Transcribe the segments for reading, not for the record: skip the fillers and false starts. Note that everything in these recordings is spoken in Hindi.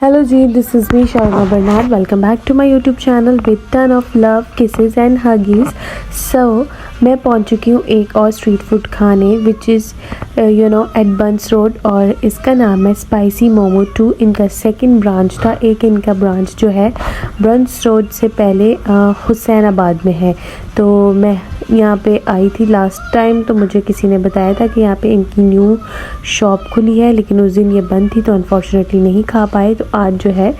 Hello ji, this is me Sharma Bernard. Welcome back to my YouTube channel with ton of love, kisses and huggies. So मैं पहुंच चुकी हूँ एक और स्ट्रीट फूड खाने which is at Burns road और इसका नाम है स्पाइसी मोमो 2। इनका सेकंड ब्रांच था। एक इनका ब्रांच जो है बंस रोड से पहले हुसैनाबाद में है। तो मैं यहाँ पे आई थी लास्ट टाइम, तो मुझे किसी ने बताया था कि यहाँ पे इनकी न्यू शॉप खुली है, लेकिन उस दिन ये बंद थी तो अनफॉर्चुनेटली नहीं खा पाए। तो आज जो है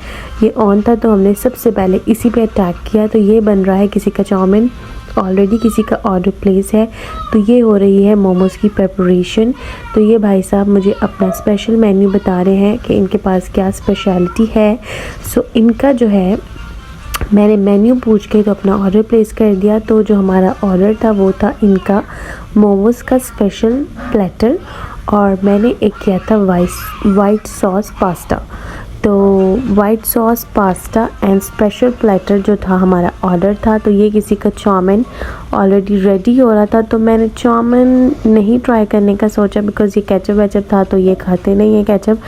ये ऑन था, तो हमने सबसे पहले इसी पे अटैक किया। तो ये बन रहा है किसी का चाउमीन, ऑलरेडी किसी का ऑर्डर प्लेस है। तो ये हो रही है मोमोज़ की प्रिपरेशन। तो ये भाई साहब मुझे अपना स्पेशल मेन्यू बता रहे हैं कि इनके पास क्या स्पेशलिटी है। सो इनका जो है मैंने मेन्यू पूछ के तो अपना ऑर्डर प्लेस कर दिया। तो जो हमारा ऑर्डर था वो था इनका मोमोज़ का स्पेशल प्लेटर और मैंने एक किया था वाइट सॉस पास्ता। तो white sauce pasta and special platter जो था हमारा ऑर्डर था। तो ये किसी का चाउमीन ऑलरेडी रेडी हो रहा था, तो मैंने चाउमीन नहीं ट्राई करने का सोचा बिकॉज़ ये केचप वेचप था, तो ये खाते नहीं है केचप।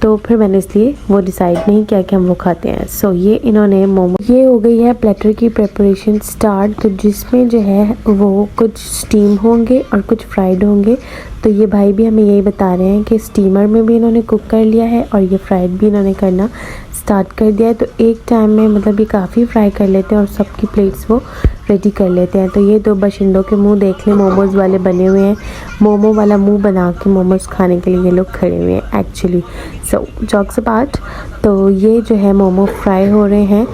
तो फिर मैंने इसलिए वो डिसाइड नहीं किया कि हम वो खाते हैं। सो ये इन्होंने मोमो, ये हो गई है प्लेटर की प्रिपरेशन स्टार्ट। तो जिसमें जो है वो कुछ स्टीम होंगे और कुछ फ्राइड होंगे। तो ये भाई भी हमें यही बता रहे हैं कि स्टीमर में भी इन्होंने कुक कर लिया है और ये फ्राइड भी इन्होंने करना स्टार्ट कर दिया है। तो एक टाइम में मतलब ये काफ़ी फ्राई कर लेते हैं और सबकी प्लेट्स वो रेडी कर लेते हैं। तो ये दो बशिंदों के मुंह देख लें, मोमोज़ वाले बने हुए हैं। मोमो वाला मुंह बना के मोमोज़ खाने के लिए ये लोग खड़े हुए हैं एक्चुअली। सो जॉक्स अपार्ट, तो ये जो है मोमो फ्राई हो रहे हैं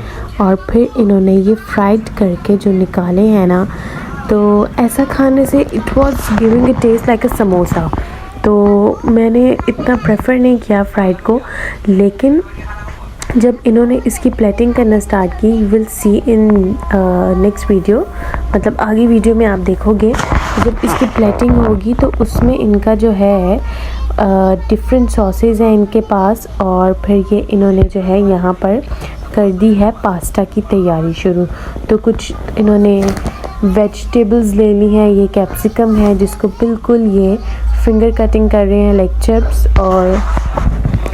और फिर इन्होंने ये फ्राइड करके जो निकाले हैं ना, तो ऐसा खाने से it was giving a taste like अ समोसा। तो मैंने इतना प्रेफर नहीं किया फ्राइड को, लेकिन जब इन्होंने इसकी प्लेटिंग करना स्टार्ट की, you will see in next video, मतलब आगे वीडियो में आप देखोगे जब इसकी प्लेटिंग होगी तो उसमें इनका जो है डिफरेंट सॉसेज हैं इनके पास। और फिर ये इन्होंने जो है यहाँ पर कर दी है पास्ता की तैयारी शुरू। तो कुछ इन्होंने वेजिटेबल्स ले ली हैं, ये कैप्सिकम है जिसको बिल्कुल ये फिंगर कटिंग कर रहे हैं लाइक चिप्स, और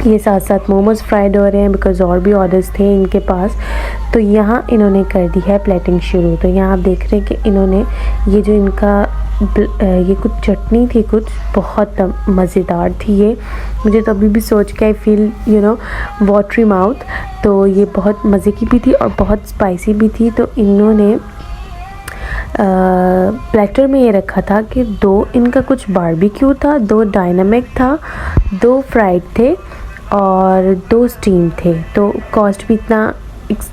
ये साथ साथ मोमोज़ फ्राइड हो रहे हैं बिकॉज़ और भी ऑर्डर्स थे इनके पास। तो यहाँ इन्होंने कर दी है प्लेटिंग शुरू। तो यहाँ आप देख रहे हैं कि इन्होंने ये जो इनका ये कुछ चटनी थी, कुछ बहुत मज़ेदार थी ये। मुझे तो अभी भी सोच के आई फील वाटरी माउथ। तो ये बहुत मज़े की भी थी और बहुत स्पाइसी भी थी। तो इन्होंने प्लेटर में ये रखा था कि दो इनका कुछ बारबेक्यू था, दो डायनामिक था, दो फ्राइड थे और दो स्टीम थे। तो कॉस्ट भी इतना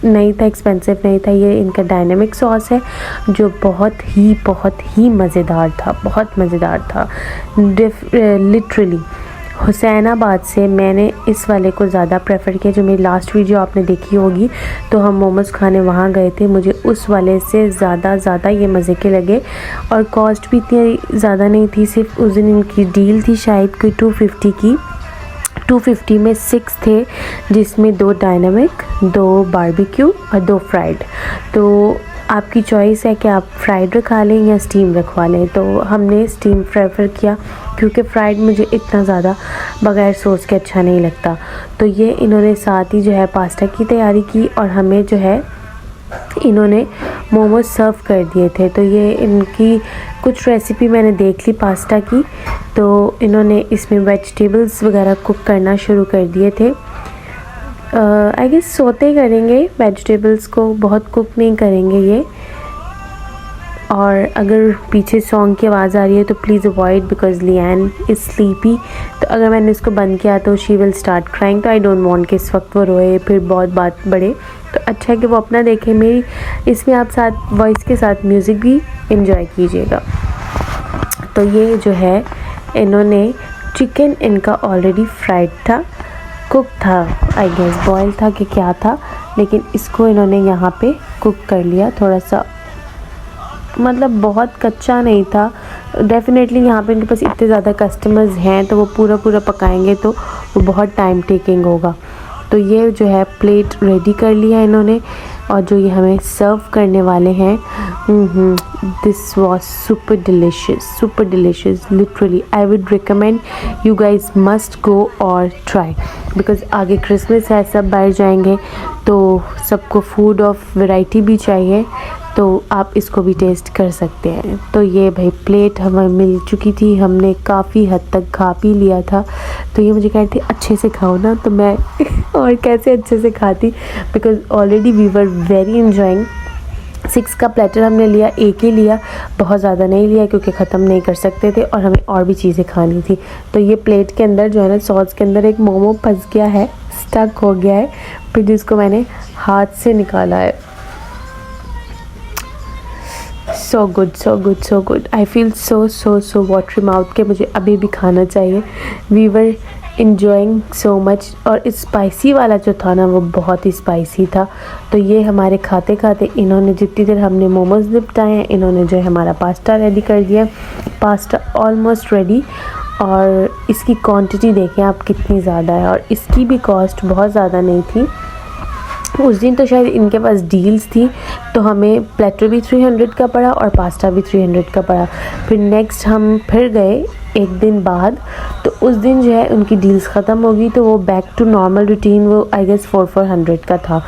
नहीं था, एक्सपेंसिव नहीं था। ये इनका डायनामिक सॉस है जो बहुत ही मज़ेदार था, बहुत मज़ेदार था। लिटरली हुसैनाबाद से मैंने इस वाले को ज़्यादा प्रेफर किया। जो मेरी लास्ट वीडियो आपने देखी होगी तो हम मोमोज़ खाने वहाँ गए थे, मुझे उस वाले से ज़्यादा ये मज़े के लगे। और कॉस्ट भी इतनी ज़्यादा नहीं थी, सिर्फ उस दिन इनकी डील थी शायद कोई 250 की। 250 में 6 थे, जिसमें 2 डायनामिक, 2 बारबेक्यू और 2 फ्राइड। तो आपकी चॉइस है कि आप फ्राइड रखवा लें या स्टीम रखवा लें। तो हमने स्टीम प्रेफर किया क्योंकि फ्राइड मुझे इतना ज़्यादा बग़ैर सॉस के अच्छा नहीं लगता। तो ये इन्होंने साथ ही जो है पास्ता की तैयारी की और हमें जो है इन्होंने मोमोज सर्व कर दिए थे। तो ये इनकी कुछ रेसिपी मैंने देख ली पास्ता की। तो इन्होंने इसमें वेजिटेबल्स वगैरह कुक करना शुरू कर दिए थे। आई गेस सोते करेंगे वेजिटेबल्स को, बहुत कुक नहीं करेंगे ये। और अगर पीछे सॉन्ग की आवाज़ आ रही है तो please avoid because Lian is sleepy. तो अगर मैंने इसको बंद किया तो शी विल स्टार्ट क्राइंग। तो आई डोंट वांट कि इस वक्त वो रोए फिर बहुत बात बढ़े। तो अच्छा है कि वो अपना देखे, मेरी इसमें आप साथ वॉइस के साथ म्यूज़िक भी इंजॉय कीजिएगा। तो ये जो है इन्होंने चिकन इनका ऑलरेडी फ्राइड था, कुक था, आई गेस बॉयल था कि क्या था, लेकिन इसको इन्होंने यहाँ पे कुक कर लिया थोड़ा सा, मतलब बहुत कच्चा नहीं था। डेफिनेटली यहाँ पे इनके पास इतने ज़्यादा कस्टमर्स हैं तो वो पूरा पकाएंगे तो वो बहुत टाइम टेकिंग होगा। तो ये जो है प्लेट रेडी कर लिया इन्होंने। और जो ये हमें सर्व करने वाले हैं, this was super delicious literally. I would recommend you guys must go और ट्राई, बिकॉज आगे क्रिसमस है, सब बाहर जाएंगे तो सबको फूड ऑफ वैरायटी भी चाहिए, तो आप इसको भी टेस्ट कर सकते हैं। तो ये भाई प्लेट हमें मिल चुकी थी, हमने काफ़ी हद तक खा पी लिया था। तो ये मुझे कह रही थी अच्छे से खाओ ना, तो मैं और कैसे अच्छे से खाती, because already we were very enjoying. 6 का प्लेटर हमने लिया, एक ही लिया, बहुत ज़्यादा नहीं लिया क्योंकि ख़त्म नहीं कर सकते थे और हमें और भी चीज़ें खानी थी। तो ये प्लेट के अंदर जो है ना, सॉस के अंदर एक मोमो फंस गया है, स्टक हो गया है, फिर जिसको मैंने हाथ से निकाला है। So good. I feel so watery mouth के मुझे अभी भी खाना चाहिए। We were enjoying so much. और स्पाइसी वाला जो था ना, वो बहुत ही स्पाइसी था। तो ये हमारे खाते खाते इन्होंने जितनी देर हमने मोमोज निपटाए हैं, इन्होंने जो है हमारा पास्ता रेडी कर दिया। पास्ता ऑलमोस्ट रेडी, और इसकी क्वांटिटी देखें आप कितनी ज़्यादा है, और इसकी भी कॉस्ट बहुत ज़्यादा नहीं थी। उस दिन तो शायद इनके पास डील्स थी, तो हमें प्लेटर भी 300 का पड़ा और पास्ता भी 300 का पड़ा। फिर नेक्स्ट हम फिर गए एक दिन बाद, तो उस दिन जो है उनकी डील्स ख़त्म हो गई, तो वो बैक टू नॉर्मल रूटीन, वो आई गेस 400 का था।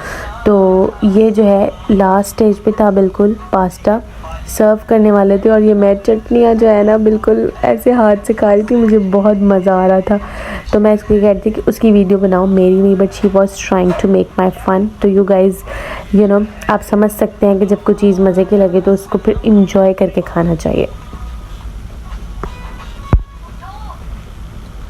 तो ये जो है लास्ट स्टेज पे था, बिल्कुल पास्ता सर्व करने वाले थे, और ये मैं चटनियाँ जो है ना बिल्कुल ऐसे हाथ से खा रही थी, मुझे बहुत मज़ा आ रहा था। तो मैं इसको कह रही थी कि उसकी वीडियो बनाओ, मेरी नहीं, but she was trying to make my fun. तो यू गाइज़ यू नो, आप समझ सकते हैं कि जब कोई चीज़ मज़े की लगे तो उसको फिर इंजॉय करके खाना चाहिए।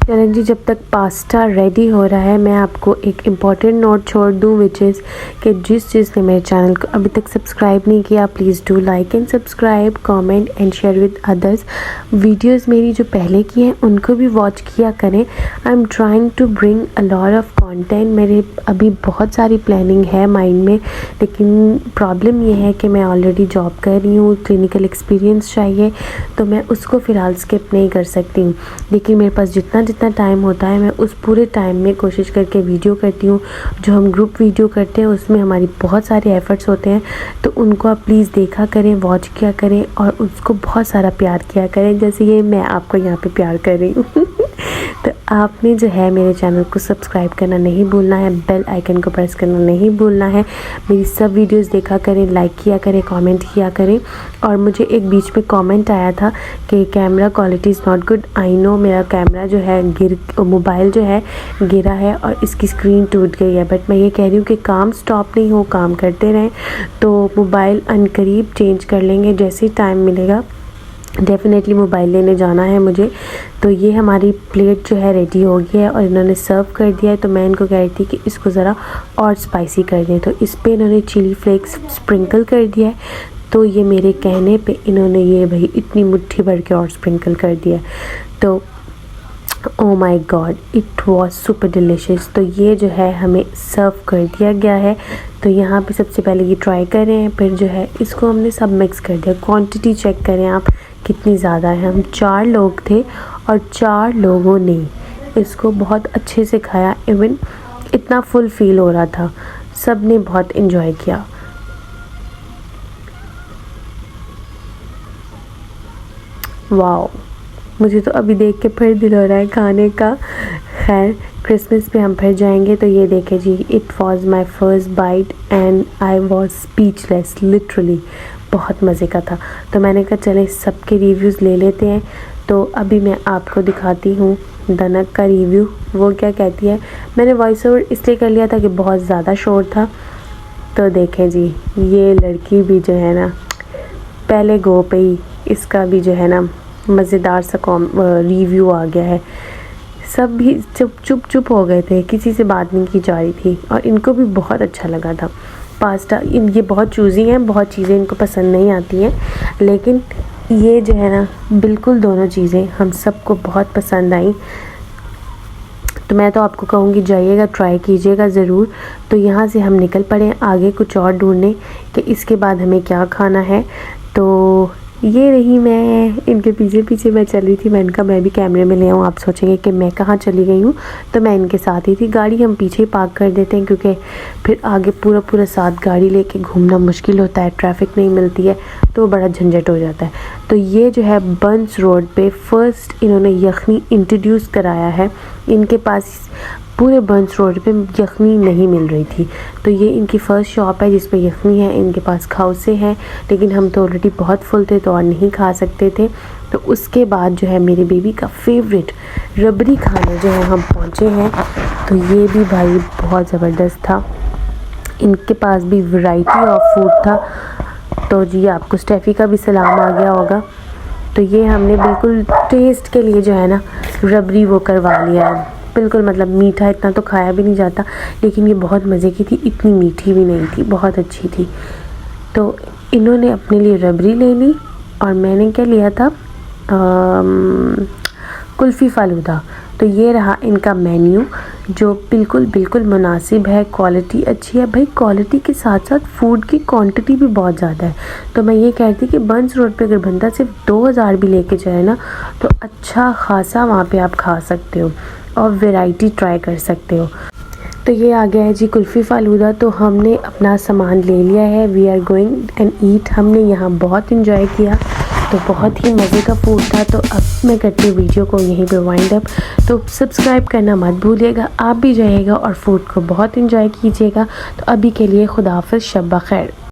चलें जी, जब तक पास्ता रेडी हो रहा है, मैं आपको एक इम्पॉर्टेंट नोट छोड़ दूँ, विच इज़ कि जिस ने मेरे चैनल को अभी तक सब्सक्राइब नहीं किया, please do like and subscribe, comment and share with others. Videos मेरी जो पहले की हैं उनको भी वॉच किया करें। I am trying to bring a lot of content. मेरे अभी बहुत सारी प्लानिंग है माइंड में, लेकिन प्रॉब्लम ये है कि मैं ऑलरेडी जॉब कर रही हूँ, क्लिनिकल एक्सपीरियंस चाहिए, तो मैं उसको फ़िलहाल स्किप नहीं कर सकती हूँ। लेकिन मेरे पास जितना टाइम होता है, मैं उस पूरे टाइम में कोशिश करके वीडियो करती हूँ। जो हम ग्रुप वीडियो करते हैं उसमें हमारी बहुत सारे एफ़र्ट्स होते हैं, तो उनको आप प्लीज़ देखा करें, वॉच किया करें और उसको बहुत सारा प्यार किया करें, जैसे ये मैं आपको यहाँ पे प्यार कर रही हूँ। तो आपने जो है मेरे चैनल को सब्सक्राइब करना नहीं भूलना है, बेल आइकन को प्रेस करना नहीं भूलना है। मेरी सब वीडियोस देखा करें, लाइक किया करें, कमेंट किया करें। और मुझे एक बीच में कमेंट आया था कि camera quality is not good. I know, मेरा कैमरा जो है मोबाइल जो है गिरा है और इसकी स्क्रीन टूट गई है, बट मैं ये कह रही हूँ कि काम स्टॉप नहीं हो, काम करते रहें। तो मोबाइल अनकरीब चेंज कर लेंगे, जैसे ही टाइम मिलेगा डेफ़िनेटली मोबाइल लेने जाना है मुझे। तो ये हमारी प्लेट जो है रेडी हो गई है और इन्होंने सर्व कर दिया है। तो मैं इनको कह रही थी कि इसको ज़रा और स्पाइसी कर दें, तो इस पर इन्होंने चिली फ्लेक्स स्प्रिंकल कर दिया है। तो ये मेरे कहने पे इन्होंने ये भाई इतनी मुट्ठी भर के और स्प्रिंकल कर दिया। तो oh my god, it was super delicious. तो ये जो है हमें सर्व कर दिया गया है। तो यहाँ पे सबसे पहले ये ट्राई करें, फिर जो है इसको हमने सब मिक्स कर दिया। क्वांटिटी चेक करें आप कितनी ज़्यादा है। हम 4 लोग थे और 4 लोगों ने इसको बहुत अच्छे से खाया। इवन इतना फुल फील हो रहा था, सब ने बहुत इन्जॉय किया। वाओ, मुझे तो अभी देख के फिर दिल हो रहा है खाने का। खैर, क्रिसमस पे हम फिर जाएंगे। तो ये देखें जी, it was my first bite and I was speechless literally. बहुत मज़े का था। तो मैंने कहा चले सबके रिव्यूज़ ले लेते हैं। तो अभी मैं आपको दिखाती हूँ दनक का रिव्यू, वो क्या कहती है। मैंने वॉइस ओवर इसलिए कर लिया था कि बहुत ज़्यादा शोर था। तो देखें जी, ये लड़की भी जो है ना, पहले गो पे ही इसका भी जो है ना मज़ेदार सा रिव्यू आ गया है। सब भी चुप हो गए थे, किसी से बात नहीं की जा रही थी और इनको भी बहुत अच्छा लगा था पास्ता। ये बहुत चूज़ी हैं, बहुत चीज़ें इनको पसंद नहीं आती हैं, लेकिन ये जो है ना बिल्कुल दोनों चीज़ें हम सबको बहुत पसंद आई। तो मैं तो आपको कहूँगी जाइएगा, ट्राई कीजिएगा ज़रूर। तो यहाँ से हम निकल पड़े आगे कुछ और ढूंढने कि इसके बाद हमें क्या खाना है। तो ये रही मैं, इनके पीछे पीछे मैं चल रही थी। मैंने कहा मैं भी कैमरे में ले आऊँ, आप सोचेंगे कि मैं कहाँ चली गई हूँ, तो मैं इनके साथ ही थी। गाड़ी हम पीछे ही पार्क कर देते हैं क्योंकि फिर आगे पूरा साथ गाड़ी लेके घूमना मुश्किल होता है, ट्रैफिक नहीं मिलती है तो बड़ा झंझट हो जाता है। तो ये जो है बंस रोड पे फर्स्ट इन्होंने यखनी इंट्रोड्यूस कराया है। इनके पास पूरे बंस रोड पे यखनी नहीं मिल रही थी, तो ये इनकी फ़र्स्ट शॉप है जिस पे यखनी है। इनके पास खाउसे हैं, लेकिन हम तो ऑलरेडी बहुत फुल थे तो और नहीं खा सकते थे। तो उसके बाद जो है मेरे बेबी का फेवरेट रबड़ी खाने जो है हम पहुँचे हैं। तो ये भी भाई बहुत ज़बरदस्त था, इनके पास भी वैरायटी ऑफ फूड था। तो जी आपको स्टेफ़ी का भी सलाम आ गया होगा। तो ये हमने बिल्कुल टेस्ट के लिए जो है ना रबड़ी वो करवा लिया है। बिल्कुल मतलब मीठा इतना तो खाया भी नहीं जाता, लेकिन ये बहुत मज़े की थी, इतनी मीठी भी नहीं थी, बहुत अच्छी थी। तो इन्होंने अपने लिए रबड़ी ले ली और मैंने क्या लिया था, कुल्फ़ी फ़ालूदा। तो ये रहा इनका मेन्यू जो बिल्कुल मुनासिब है, क्वालिटी अच्छी है। भाई क्वालिटी के साथ साथ फूड की क्वांटिटी भी बहुत ज़्यादा है। तो मैं ये कहती कि बंस रोड पे अगर बंदा सिर्फ 2000 भी लेके जाए ना तो अच्छा खासा वहाँ पे आप खा सकते हो और वैरायटी ट्राई कर सकते हो। तो ये आ गया है जी कुल्फ़ी फ़ालूदा। तो हमने अपना सामान ले लिया है, we are going and eat. हमने यहाँ बहुत इन्जॉय किया, तो बहुत ही मज़े का फूड था। तो अब मैं करती हूँ वीडियो को यहीं पे वाइंड अप। तो सब्सक्राइब करना मत भूलिएगा, आप भी जाइएगा और फूड को बहुत इन्जॉय कीजिएगा। तो अभी के लिए खुदा हाफ़िज़, शब बख़ैर।